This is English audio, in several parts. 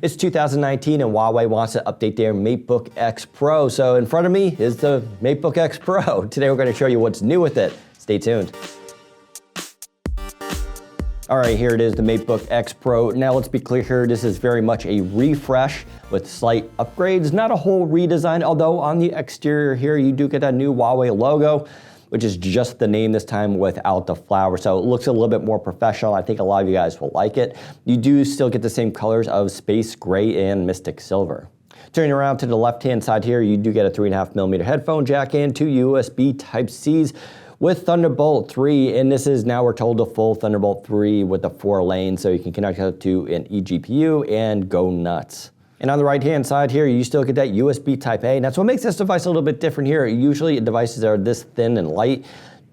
It's 2019 and Huawei wants to update their MateBook X Pro. So in front of me is the MateBook X Pro. Today we're going to show you what's new with it. Stay tuned. All right, here it is, the MateBook X Pro. Now let's be clear here, this is very much a refresh with slight upgrades, not a whole redesign, although on the exterior here you do get a new Huawei logo, which is just the name this time without the flower. So it looks a little bit more professional. I think a lot of you guys will like it. You do still get the same colors of space gray and mystic silver. Turning around to the left-hand side here, you do get a 3.5mm headphone jack and 2 USB Type-Cs with Thunderbolt 3, and this is now we're told a full Thunderbolt 3 with the 4 lanes, so you can connect it to an eGPU and go nuts. And on the right-hand side here, you still get that USB Type-A, and that's what makes this device a little bit different here. Usually devices that are this thin and light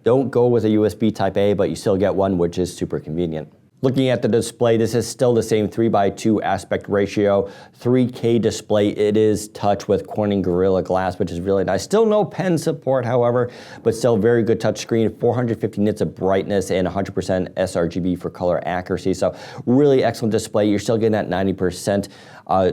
don't go with a USB Type-A, but you still get one, which is super convenient. Looking at the display, this is still the same 3:2 aspect ratio, 3K display. It is touch with Corning Gorilla Glass, which is really nice. Still no pen support, however, but still very good touch screen, 450 nits of brightness and 100% sRGB for color accuracy. So really excellent display. You're still getting that 90%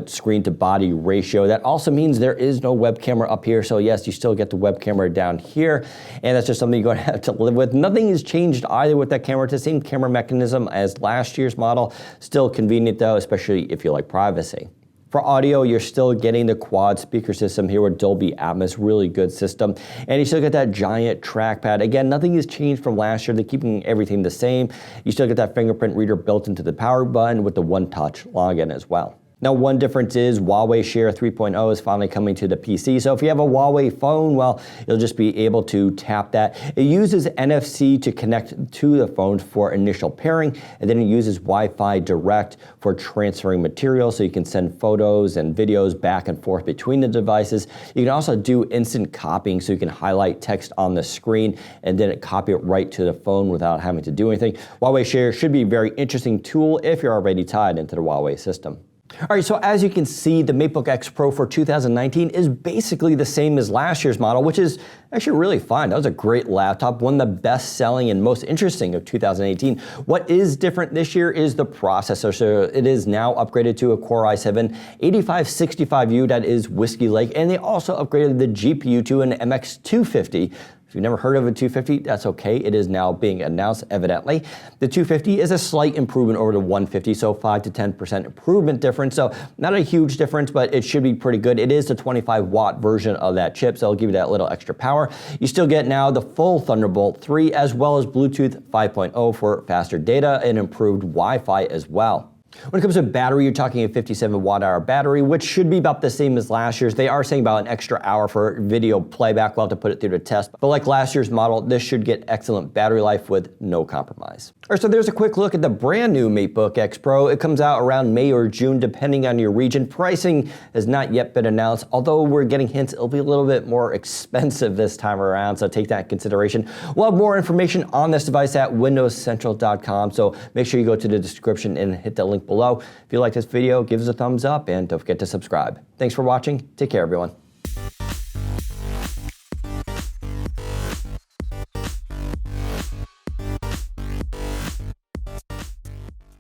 screen to body ratio. That also means there is no web camera up here. So yes, you still get the web camera down here, and that's just something you're going to have to live with. Nothing has changed either with that camera. It's the same camera mechanism as last year's model. Still convenient though, especially if you like privacy. For audio, you're still getting the quad speaker system here with Dolby Atmos, really good system. And you still get that giant trackpad. Again, nothing has changed from last year. They're keeping everything the same. You still get that fingerprint reader built into the power button with the one-touch login as well. Now, one difference is Huawei Share 3.0 is finally coming to the PC. So if you have a Huawei phone, well, you'll just be able to tap that. It uses NFC to connect to the phone for initial pairing, and then it uses Wi-Fi Direct for transferring material, so you can send photos and videos back and forth between the devices. You can also do instant copying, so you can highlight text on the screen and then copy it right to the phone without having to do anything. Huawei Share should be a very interesting tool if you're already tied into the Huawei system. All right, so as you can see, the MateBook X Pro for 2019 is basically the same as last year's model, which is actually really fine. That was a great laptop, one of the best selling and most interesting of 2018. What is different this year is the processor. So it is now upgraded to a Core i7 8565U, that is Whiskey Lake, and they also upgraded the GPU to an MX250. If you've never heard of a 250, that's okay. It is now being announced, evidently. The 250 is a slight improvement over the 150, so 5 to 10% improvement difference. So not a huge difference, but it should be pretty good. It is the 25-watt version of that chip, so it'll give you that little extra power. You still get now the full Thunderbolt 3 as well as Bluetooth 5.0 for faster data and improved Wi-Fi as well. When it comes to battery, you're talking a 57 watt-hour battery, which should be about the same as last year's. They are saying about an extra hour for video playback. We'll have to put it through the test. But like last year's model, this should get excellent battery life with no compromise. All right, so there's a quick look at the brand new MateBook X Pro. It comes out around May or June, depending on your region. Pricing has not yet been announced, although we're getting hints it'll be a little bit more expensive this time around, so take that in consideration. We'll have more information on this device at windowscentral.com, so make sure you go to the description and hit the link below. If you like this video, give us a thumbs up and don't forget to subscribe. Thanks for watching. Take care, everyone.